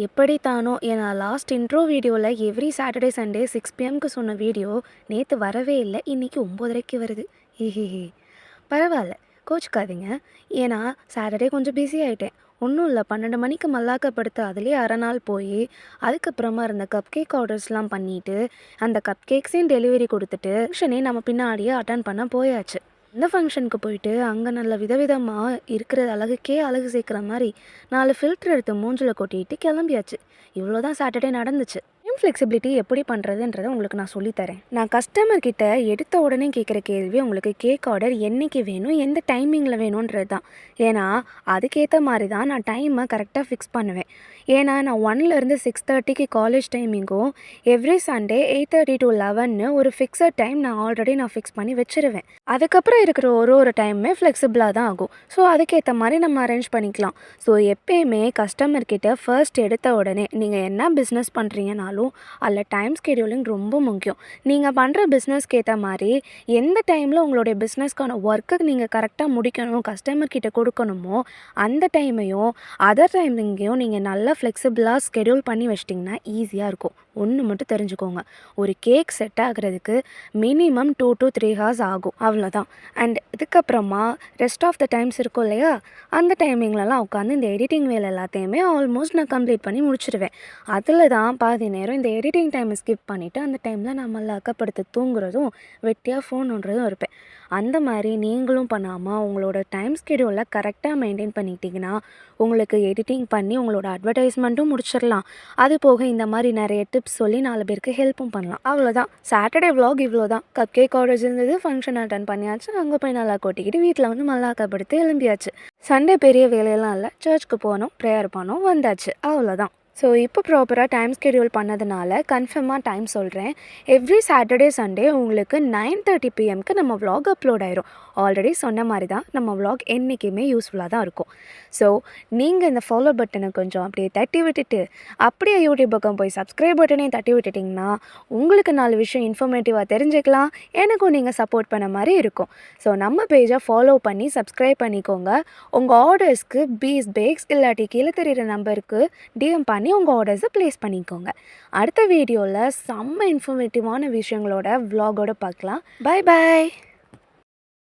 எப்படித்தானோ நான் last intro வீடியோவில் every Saturday Sunday 6 PM சொன்ன வீடியோ நேற்று வரவே இல்லை. இன்றைக்கி 9:30 வருது. ஹிஹிஹி. பரவாயில்ல, கோச்சுக்காதீங்க. ஏன்னா சாட்டர்டே கொஞ்சம் பிஸி ஆகிட்டேன். ஒன்றும் இல்லை, 12 மணிக்கு மல்லாக்கப்படுத்து அதுலேயே அரை நாள் போய் அதுக்கப்புறமா இருந்த கப் கேக் ஆர்டர்ஸ்லாம் பண்ணிவிட்டு அந்த கப் கேக்ஸையும் டெலிவரி கொடுத்துட்டு ஃபங்க்ஷனே நம்ம பின்னாடியே அட்டன் பண்ண போயாச்சு. இந்த ஃபங்க்ஷனுக்கு போயிட்டு அங்கே நல்ல விதவிதமாக இருக்கிற அழகுக்கே அழகு சேர்க்குற மாதிரி 4 ஃபில்டர் எடுத்து மூஞ்சில் கொட்டிட்டு கிளம்பியாச்சு. இவ்வளோ தான் சாட்டர்டே நடந்துச்சு. டைம் ஃப்ளெக்சிபிலிட்டி எப்படி பண்ணுறதுன்றதை உங்களுக்கு நான் சொல்லித்தரேன். நான் கஸ்டமர் கிட்ட எடுத்த உடனே கேட்குற கேள்வி உங்களுக்கு கேக் ஆர்டர் என்றைக்கு வேணும், எந்த டைமிங்கில் வேணுன்றது தான். ஏன்னா அதுக்கேற்ற மாதிரி தான் நான் டைமை கரெக்டாக ஃபிக்ஸ் பண்ணுவேன். ஏன்னா நான் 1லேருந்து 6:30க்கு காலேஜ் டைமிங்கும் எவ்ரி சண்டே 8:30 to 11 ஒரு ஃபிக்ஸட் டைம் நான் ஃபிக்ஸ் பண்ணி வச்சுருவேன். அதுக்கப்புறம் இருக்கிற ஒரு டைமுமே ஃப்ளெக்சிபிளாக தான் ஆகும். ஸோ அதுக்கேற்ற மாதிரி நம்ம அரேஞ்ச் பண்ணிக்கலாம். ஸோ எப்பயுமே கஸ்டமர்கிட்ட ஃபர்ஸ்ட் எடுத்த உடனே நீங்கள் என்ன பிஸ்னஸ் பண்ணுறீங்கனாலும் அதில் டைம் ஸ்கெடியூலிங் ரொம்ப முக்கியம். நீங்கள் பண்ணுற பிஸ்னஸ்க்கு ஏற்ற மாதிரி எந்த டைமில் உங்களுடைய பிஸ்னஸ்க்கான ஒர்க்கு நீங்கள் கரெக்டாக முடிக்கணும், கஸ்டமர்கிட்ட கொடுக்கணுமோ அந்த டைமையும் அதர் டைமிங்கையும் நீங்கள் நல்லா ஃப்ளெக்சிபிளாக ஸ்கெடியூல் பண்ணி வச்சிட்டிங்கன்னா ஈஸியாக இருக்கும். ஒன்று மட்டும் தெரிஞ்சுக்கோங்க, ஒரு கேக் செட் ஆகிறதுக்கு மினிமம் 2 to 3 hours ஆகும், அவ்வளோதான். அண்ட் இதுக்கப்புறமா ரெஸ்ட் ஆஃப் த டைம்ஸ் இருக்கும் இல்லையா, அந்த டைமிங்லலாம் உட்காந்து இந்த எடிட்டிங் வேலை எல்லாத்தையுமே ஆல்மோஸ்ட் நான் கம்ப்ளீட் பண்ணி முடிச்சிடுவேன். அதில் தான் பாதி நேரம் இந்த எடிட்டிங் டைமை ஸ்கிப் பண்ணிவிட்டு அந்த டைமில் நான் மல்லாக்கப்படுத்து தூங்குறதும் வெட்டியாக ஃபோன் நோண்டுறதும் இருப்பேன். அந்த மாதிரி நீங்களும் பண்ணாமல் உங்களோட டைம் ஸ்கெடியூலில் கரெக்டாக மெயின்டைன் பண்ணிக்கிட்டிங்கன்னா உங்களுக்கு எடிட்டிங் பண்ணி உங்களோட அட்வர்டைஸ்மெண்ட்டும் முடிச்சிடலாம். அது போக இந்த மாதிரி நிறைய டிப்ஸ் சொல்லி 4 பேருக்கு ஹெல்ப்பும் பண்ணலாம். அவ்வளோதான். சாட்டர்டே vlog இவ்வளோ தான். கப் கேக் ஆர்டர்ஸ் இருந்தது, ஃபங்க்ஷன் அட்டன் பண்ணியாச்சு, அங்கே போய் நல்லா கொட்டிக்கிட்டு வீட்டில் வந்து மல்லாக்கப்படுத்து எழும்பியாச்சு. சண்டே பெரிய வேலையெல்லாம் இல்லை, சர்ச்சுக்கு போனோம், ப்ரேயர் பண்ணோம், வந்தாச்சு, அவ்வளோதான். ஸோ இப்போ ப்ராப்பராக டைம் ஸ்கெடியூல் பண்ணதுனால கன்ஃபார்மாக டைம் சொல்கிறேன். எவ்ரி சாட்டர்டே சண்டே உங்களுக்கு 9:30 PMக்கு நம்ம vlog அப்லோட் ஆயிரும். ஆல்ரெடி சொன்ன மாதிரி தான் நம்ம vlog என்றைக்குமே யூஸ்ஃபுல்லாக தான் இருக்கும். ஸோ நீங்கள் இந்த ஃபாலோ பட்டனை கொஞ்சம் அப்படியே தட்டி விட்டுட்டு அப்படியே யூடியூப் பக்கம் போய் சப்ஸ்கிரைப் பட்டனையும் தட்டி விட்டுட்டிங்கன்னா உங்களுக்கு 4 விஷயம் இன்ஃபர்மேட்டிவாக தெரிஞ்சுக்கலாம், எனக்கும் நீங்கள் சப்போர்ட் பண்ண மாதிரி இருக்கும். ஸோ நம்ம பேஜை ஃபாலோ பண்ணி சப்ஸ்கிரைப் பண்ணிக்கோங்க. உங்கள் ஆர்டர்ஸ்க்கு பீஸ் பேக்ஸ் இல்லாட்டி கீழே தெரிகிற நம்பருக்கு டிஎம் பண்ணி உங்கள் ஆர்டர்ஸை ப்ளேஸ் பண்ணிக்கோங்க. அடுத்த வீடியோவில் செம்ம இன்ஃபர்மேட்டிவான விஷயங்களோட vlogஓட பார்க்கலாம். Bye bye.